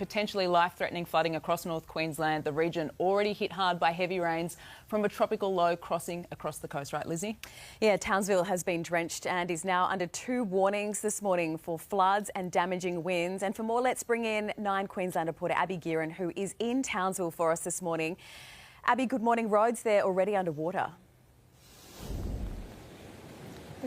potentially life-threatening flooding across North Queensland. The region already hit hard by heavy rains from a tropical low crossing across the coast. Right, Lizzie? Yeah, Townsville has been drenched and is now under 2 warnings this morning for floods and damaging winds. And for more, let's bring in 9 Queensland reporter Abby Gearin, who is in Townsville for us this morning. Abby, good morning. Roads there already underwater.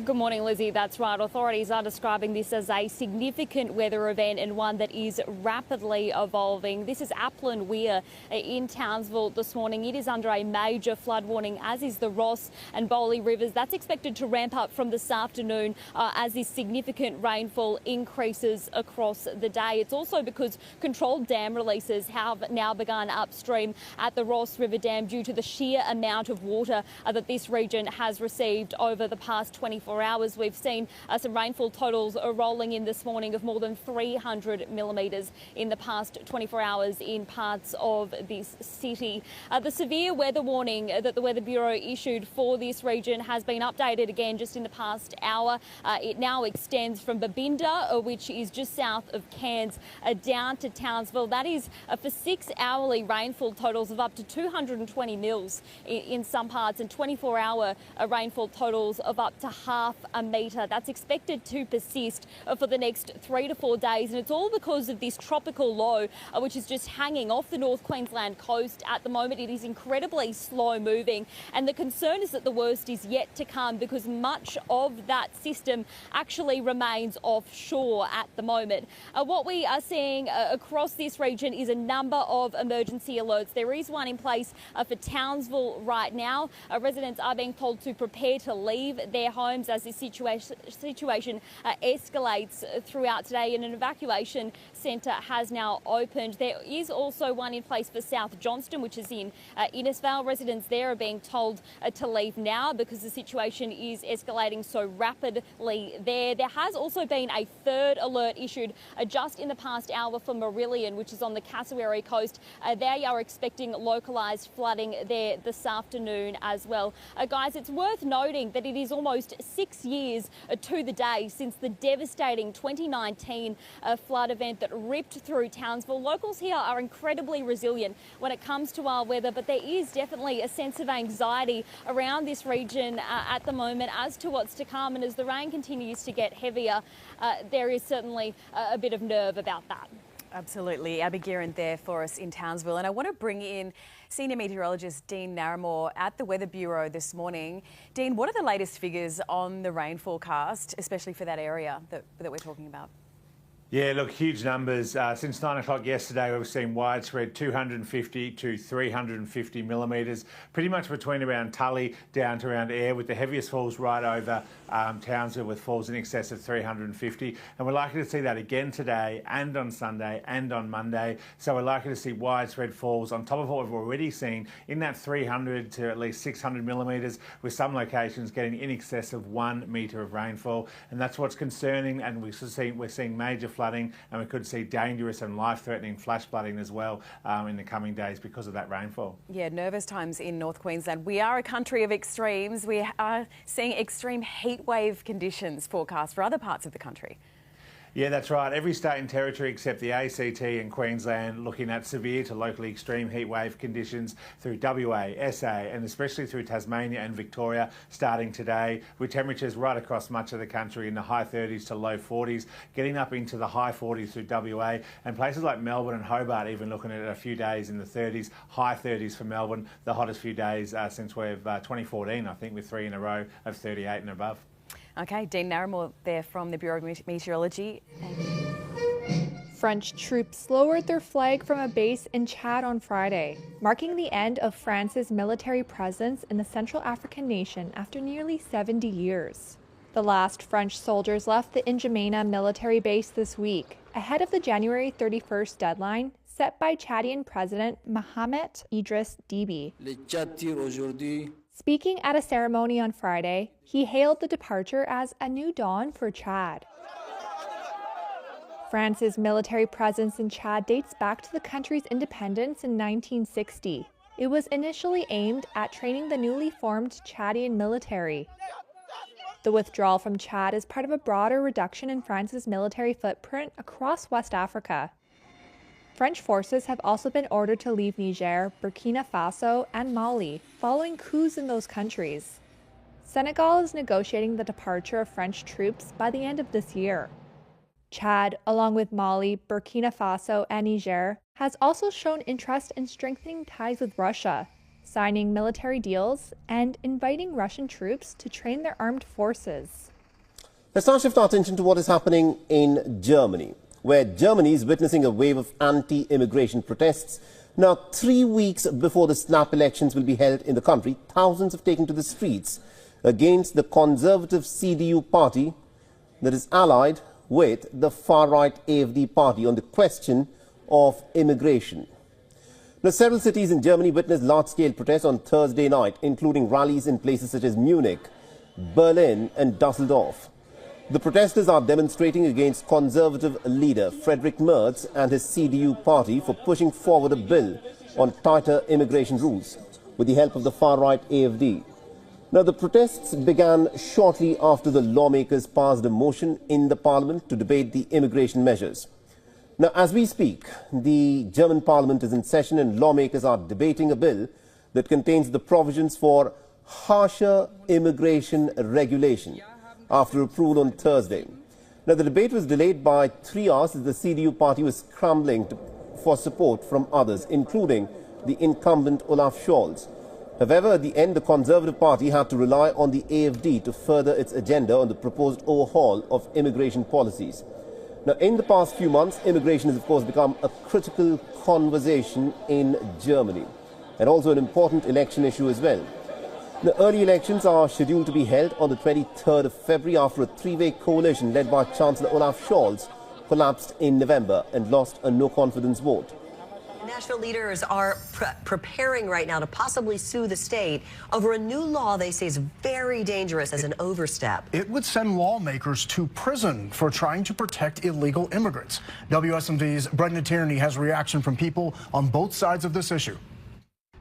Good morning, Lizzie. That's right. Authorities are describing this as a significant weather event and one that is rapidly evolving. This is Upland Weir in Townsville this morning. It is under a major flood warning, as is the Ross and Bowley rivers. That's expected to ramp up from this afternoon as this significant rainfall increases across the day. It's also because controlled dam releases have now begun upstream at the Ross River Dam due to the sheer amount of water that this region has received over the past 24 hours. We've seen some rainfall totals rolling in this morning of more than 300 millimetres in the past 24 hours in parts of this city. The severe weather warning that the Weather Bureau issued for this region has been updated again just in the past hour. It now extends from Babinda, which is just south of Cairns, down to Townsville. That is for 6 hourly rainfall totals of up to 220 mils in some parts, and 24-hour rainfall totals of up to half a metre. That's expected to persist for the next 3 to 4 days, and it's all because of this tropical low which is just hanging off the North Queensland coast at the moment. It is incredibly slow moving, and the concern is that the worst is yet to come because much of that system actually remains offshore at the moment. What we are seeing across this region is a number of emergency alerts. There is one in place for Townsville right now. Residents are being told to prepare to leave their homes as this situation escalates throughout today, and an evacuation centre has now opened. There is also one in place for South Johnston, which is in Innisfail. Residents there are being told to leave now because the situation is escalating so rapidly there. There has also been a third alert issued just in the past hour for Marillion, which is on the Cassowary coast. They are expecting localised flooding there this afternoon as well. Guys, it's worth noting that it is almost 6 years to the day since the devastating 2019 flood event that ripped through Townsville. Locals here are incredibly resilient when it comes to our weather, but there is definitely a sense of anxiety around this region at the moment as to what's to come. And as the rain continues to get heavier, there is certainly a bit of nerve about that. Absolutely. Abby Gearin there for us in Townsville. And I want to bring in Senior Meteorologist Dean Narramore at the Weather Bureau this morning. Dean, what are the latest figures on the rain forecast, especially for that area that we're talking about? Yeah, look, huge numbers. Since 9 o'clock yesterday, we've seen widespread 250 to 350 millimetres, pretty much between around Tully down to around Ayr, with the heaviest falls right over Townsville, with falls in excess of 350. And we're likely to see that again today and on Sunday and on Monday. So we're likely to see widespread falls on top of what we've already seen in that 300 to at least 600 millimetres, with some locations getting in excess of 1 metre of rainfall. And that's what's concerning, and we're seeing major flooding, and we could see dangerous and life-threatening flash flooding as well in the coming days because of that rainfall. Yeah, nervous times in North Queensland. We are a country of extremes. We are seeing extreme heat wave conditions forecast for other parts of the country. Yeah, that's right. Every state and territory except the ACT and Queensland looking at severe to locally extreme heat wave conditions through WA, SA and especially through Tasmania and Victoria starting today, with temperatures right across much of the country in the high 30s to low 40s, getting up into the high 40s through WA, and places like Melbourne and Hobart even looking at a few days in the 30s, high 30s for Melbourne, the hottest few days since 2014, I think, with 3 in a row of 38 and above. OK, Dean Narramore there from the Bureau of Meteorology. French troops lowered their flag from a base in Chad on Friday, marking the end of France's military presence in the Central African nation after nearly 70 years. The last French soldiers left the N'Djamena military base this week, ahead of the January 31st deadline set by Chadian President Mohamed Idriss Déby. Speaking at a ceremony on Friday, he hailed the departure as a new dawn for Chad. France's military presence in Chad dates back to the country's independence in 1960. It was initially aimed at training the newly formed Chadian military. The withdrawal from Chad is part of a broader reduction in France's military footprint across West Africa. French forces have also been ordered to leave Niger, Burkina Faso, and Mali, following coups in those countries. Senegal is negotiating the departure of French troops by the end of this year. Chad, along with Mali, Burkina Faso, and Niger, has also shown interest in strengthening ties with Russia, signing military deals and inviting Russian troops to train their armed forces. Let's now shift our attention to what is happening in Germany, where Germany is witnessing a wave of anti-immigration protests. Now, 3 weeks before the snap elections will be held in the country, thousands have taken to the streets against the conservative CDU party that is allied with the far-right AfD party on the question of immigration. Now, several cities in Germany witnessed large-scale protests on Thursday night, including rallies in places such as Munich, Berlin and Dusseldorf. The protesters are demonstrating against conservative leader Friedrich Merz and his CDU party for pushing forward a bill on tighter immigration rules with the help of the far-right AfD. Now, the protests began shortly after the lawmakers passed a motion in the parliament to debate the immigration measures. Now, as we speak, the German parliament is in session and lawmakers are debating a bill that contains the provisions for harsher immigration regulation after approval on Thursday. Now, the debate was delayed by 3 hours as the CDU party was scrambling for support from others, including the incumbent Olaf Scholz. However, at the end, the Conservative Party had to rely on the AfD to further its agenda on the proposed overhaul of immigration policies. Now, in the past few months, immigration has, of course, become a critical conversation in Germany and also an important election issue as well. The early elections are scheduled to be held on the 23rd of February after a three-way coalition led by Chancellor Olaf Scholz collapsed in November and lost a no-confidence vote. National leaders are preparing right now to possibly sue the state over a new law they say is very dangerous as an overstep. It would send lawmakers to prison for trying to protect illegal immigrants. WSMV's Brendan Tierney has reaction from people on both sides of this issue.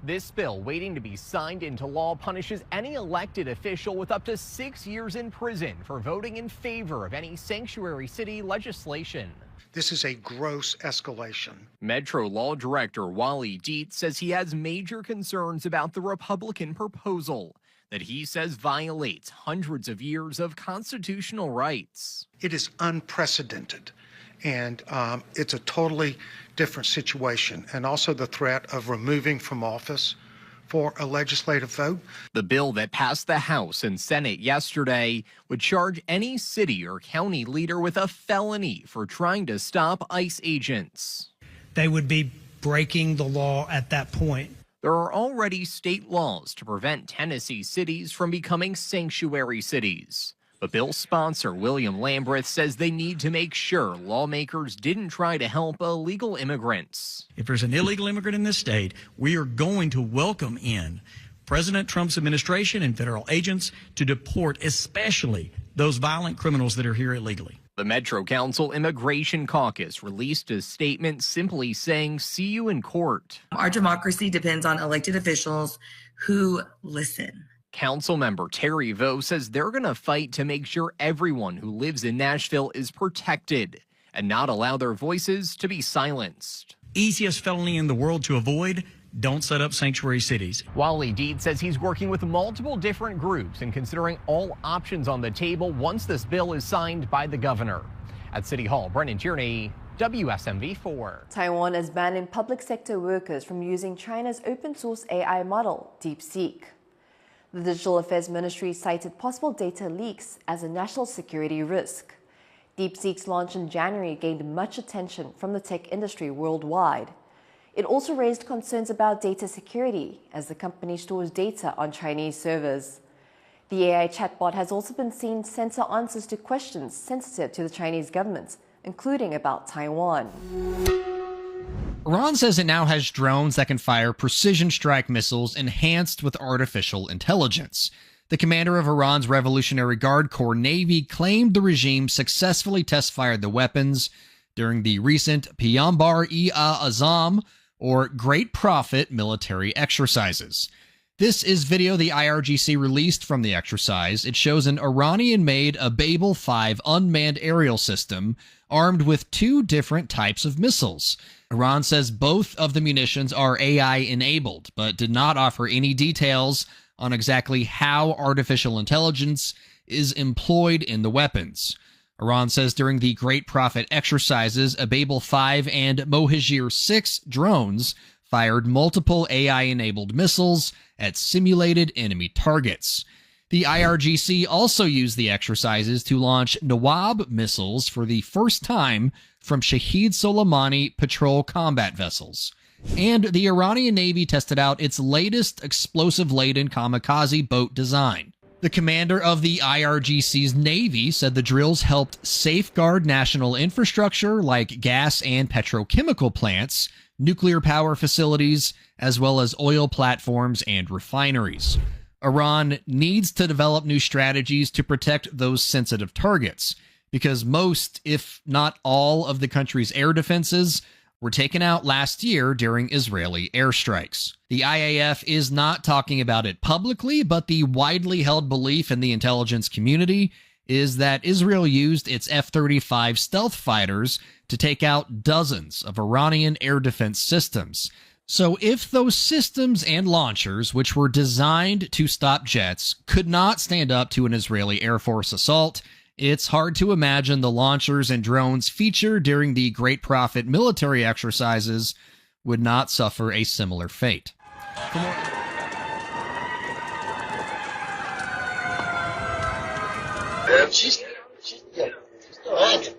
This bill, waiting to be signed into law, punishes any elected official with up to 6 years in prison for voting in favor of any sanctuary city legislation. This is a gross escalation. Metro Law Director Wally Dietz says he has major concerns about the Republican proposal that he says violates hundreds of years of constitutional rights. It is unprecedented, and it's a totally different situation, and also the threat of removing from office for a legislative vote. The bill that passed the House and Senate yesterday would charge any city or county leader with a felony for trying to stop ICE agents. They would be breaking the law at that point. There are already state laws to prevent Tennessee cities from becoming sanctuary cities. But bill sponsor William Lambreth says they need to make sure lawmakers didn't try to help illegal immigrants. If there's an illegal immigrant in this state, we are going to welcome in President Trump's administration and federal agents to deport especially those violent criminals that are here illegally. The Metro Council Immigration Caucus released a statement simply saying, "See you in court." Our democracy depends on elected officials who listen. Councilmember Terry Vo says they're going to fight to make sure everyone who lives in Nashville is protected and not allow their voices to be silenced. Easiest felony in the world to avoid, don't set up sanctuary cities. Wally Dietz says he's working with multiple different groups and considering all options on the table once this bill is signed by the governor. At City Hall, Brendan Tierney, WSMV4. Taiwan is banning public sector workers from using China's open source AI model, DeepSeek. The Digital Affairs Ministry cited possible data leaks as a national security risk. DeepSeek's launch in January gained much attention from the tech industry worldwide. It also raised concerns about data security as the company stores data on Chinese servers. The AI chatbot has also been seen censor answers to questions sensitive to the Chinese government, including about Taiwan. Iran says it now has drones that can fire precision strike missiles enhanced with artificial intelligence. The commander of Iran's Revolutionary Guard Corps Navy claimed the regime successfully test-fired the weapons during the recent Peyambar-e-Azam, or Great Prophet, military exercises. This is video the IRGC released from the exercise. It shows an Iranian-made Babel 5 unmanned aerial system armed with 2 different types of missiles. Iran says both of the munitions are AI-enabled, but did not offer any details on exactly how artificial intelligence is employed in the weapons. Iran says during the Great Prophet exercises, Babel 5 and Mohajir 6 drones fired multiple AI-enabled missiles at simulated enemy targets. The IRGC also used the exercises to launch Nawab missiles for the first time from Shahid Soleimani patrol combat vessels. And the Iranian Navy tested out its latest explosive-laden kamikaze boat design. The commander of the IRGC's Navy said the drills helped safeguard national infrastructure like gas and petrochemical plants, nuclear power facilities, as well as oil platforms and refineries. Iran needs to develop new strategies to protect those sensitive targets, because most, if not all, of the country's air defenses were taken out last year during Israeli airstrikes. The IAF is not talking about it publicly, but the widely held belief in the intelligence community is that Israel used its F-35 stealth fighters to take out dozens of Iranian air defense systems. So if those systems and launchers, which were designed to stop jets, could not stand up to an Israeli Air Force assault, it's hard to imagine the launchers and drones featured during the Great Prophet military exercises would not suffer a similar fate. She's still hanging.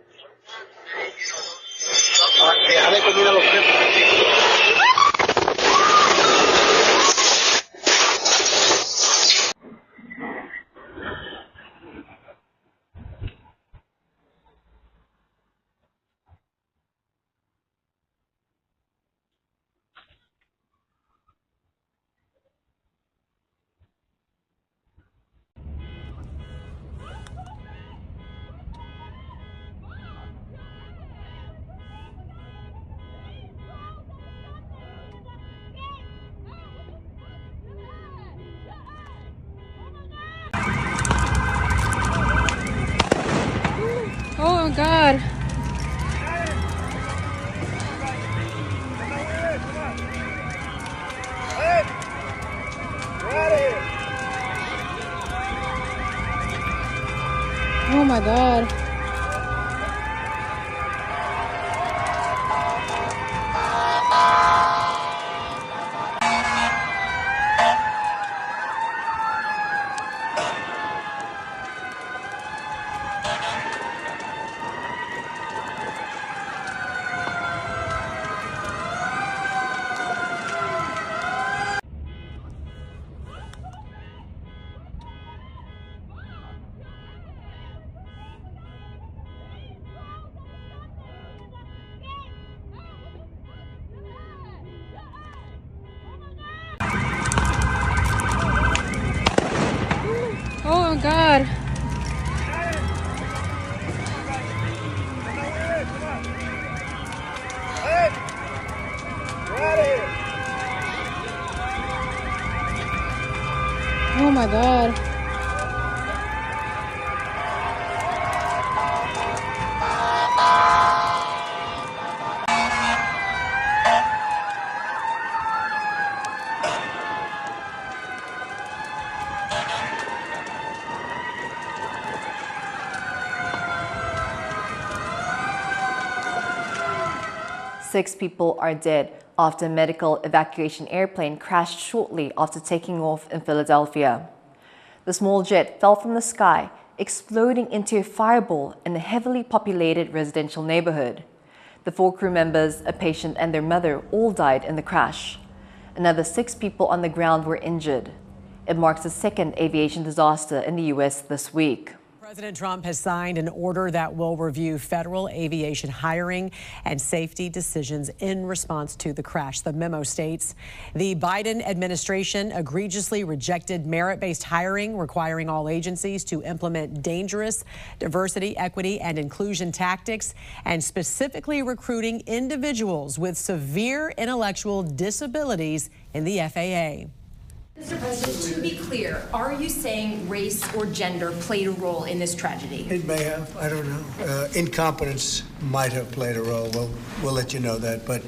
Oh my God. Oh my God. Oh my God. Oh my God. Six people are dead after a medical evacuation airplane crashed shortly after taking off in Philadelphia. The small jet fell from the sky, exploding into a fireball in a heavily populated residential neighborhood. The 4 crew members, a patient and their mother all died in the crash. Another 6 people on the ground were injured. It marks the second aviation disaster in the U.S. this week. President Trump has signed an order that will review federal aviation hiring and safety decisions in response to the crash. The memo states the Biden administration egregiously rejected merit-based hiring, requiring all agencies to implement dangerous diversity, equity, and inclusion tactics, and specifically recruiting individuals with severe intellectual disabilities in the FAA. Mr. President, to be clear, are you saying race or gender played a role in this tragedy? It may have. I don't know. Incompetence might have played a role. We'll let you know that. But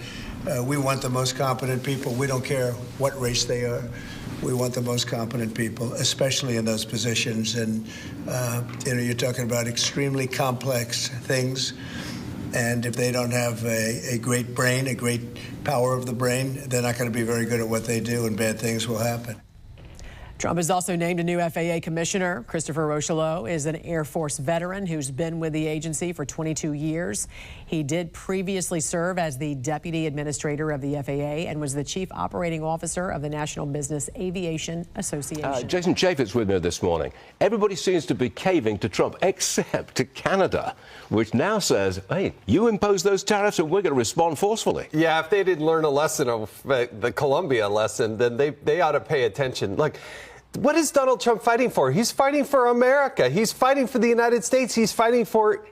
we want the most competent people. We don't care what race they are. We want the most competent people, especially in those positions. And, you're talking about extremely complex things. And if they don't have a great brain, a great power of the brain, they're not going to be very good at what they do, and bad things will happen. Trump has also named a new FAA commissioner. Christopher Rochelot is an Air Force veteran who's been with the agency for 22 years. He did previously serve as the deputy administrator of the FAA and was the chief operating officer of the National Business Aviation Association. Jason Chaffetz with me this morning. Everybody seems to be caving to Trump, except to Canada, which now says, hey, you impose those tariffs and we're going to respond forcefully. Yeah, if they didn't learn a lesson of the Colombia lesson, then they ought to pay attention. Like, what is Donald Trump fighting for? He's fighting for America. He's fighting for the United States. He's fighting for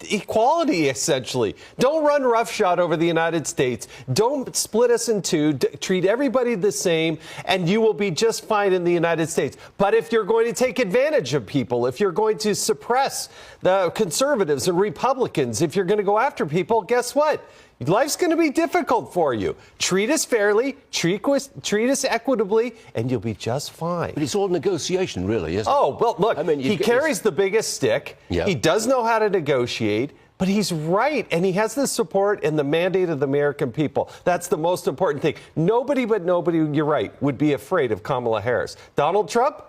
equality, essentially. Don't run roughshod over the United States. Don't split us in two. Treat everybody the same, and you will be just fine in the United States. But if you're going to take advantage of people, if you're going to suppress the conservatives and Republicans, if you're going to go after people, guess what? Life's going to be difficult for you. Treat us fairly, treat us equitably, and you'll be just fine. But it's all negotiation, really, isn't it? Oh, well, look, I mean, he carries the biggest stick. Yeah. He does know how to negotiate, but he's right, and he has the support and the mandate of the American people. That's the most important thing. Nobody, you're right, would be afraid of Kamala Harris. Donald Trump?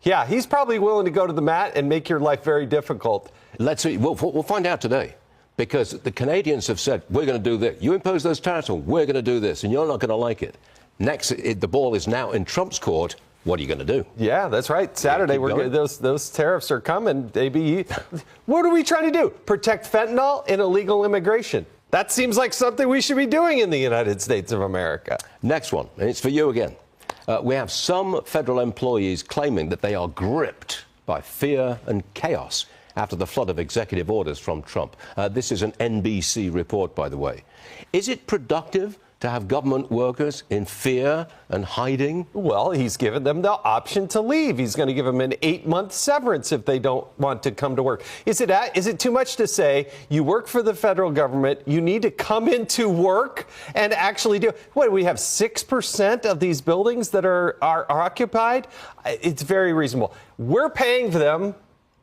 Yeah, he's probably willing to go to the mat and make your life very difficult. Let's see. We'll find out today. Because the Canadians have said, we're going to do this. You impose those tariffs, and we're going to do this, and you're not going to like it. Next, the ball is now in Trump's court. What are you going to do? Yeah, that's right. Saturday, those tariffs are coming. What are we trying to do? Protect fentanyl and illegal immigration. That seems like something we should be doing in the United States of America. Next one, and it's for you again. We have some federal employees claiming that they are gripped by fear and chaos after the flood of executive orders from Trump. This is an NBC report, by the way. Is it productive to have government workers in fear and hiding? Well, he's given them the option to leave. He's going to give them an 8-month severance if they don't want to come to work. Is it too much to say you work for the federal government, you need to come into work and actually do? What, we have 6% of these buildings that are occupied? It's very reasonable. We're paying them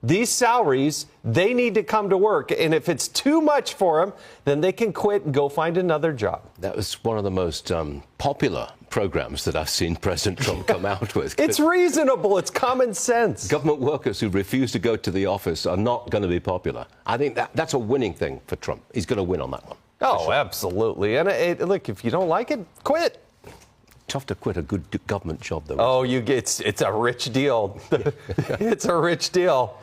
these salaries. They need to come to work. And if it's too much for them, then they can quit and go find another job. That was one of the most popular programs that I've seen President Trump come out with. It's reasonable. It's common sense. Government workers who refuse to go to the office are not going to be popular. I think that's a winning thing for Trump. He's going to win on that one. Oh, sure. Absolutely. And look, if you don't like it, quit. Tough to quit a good government job, though. Oh, it's a rich deal. It's a rich deal.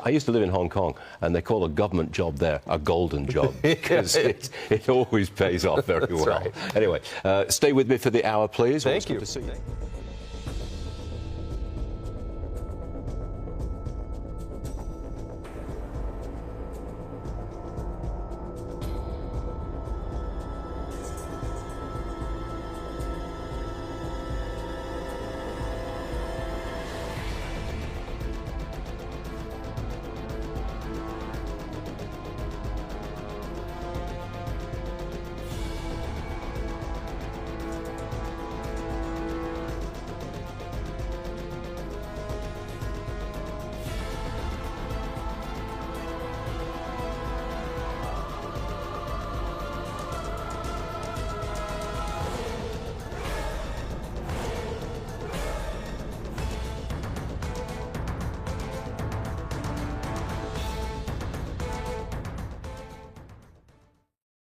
I used to live in Hong Kong, and they call a government job there a golden job because it always pays off very well. Right. Anyway, stay with me for the hour, please. Thank you.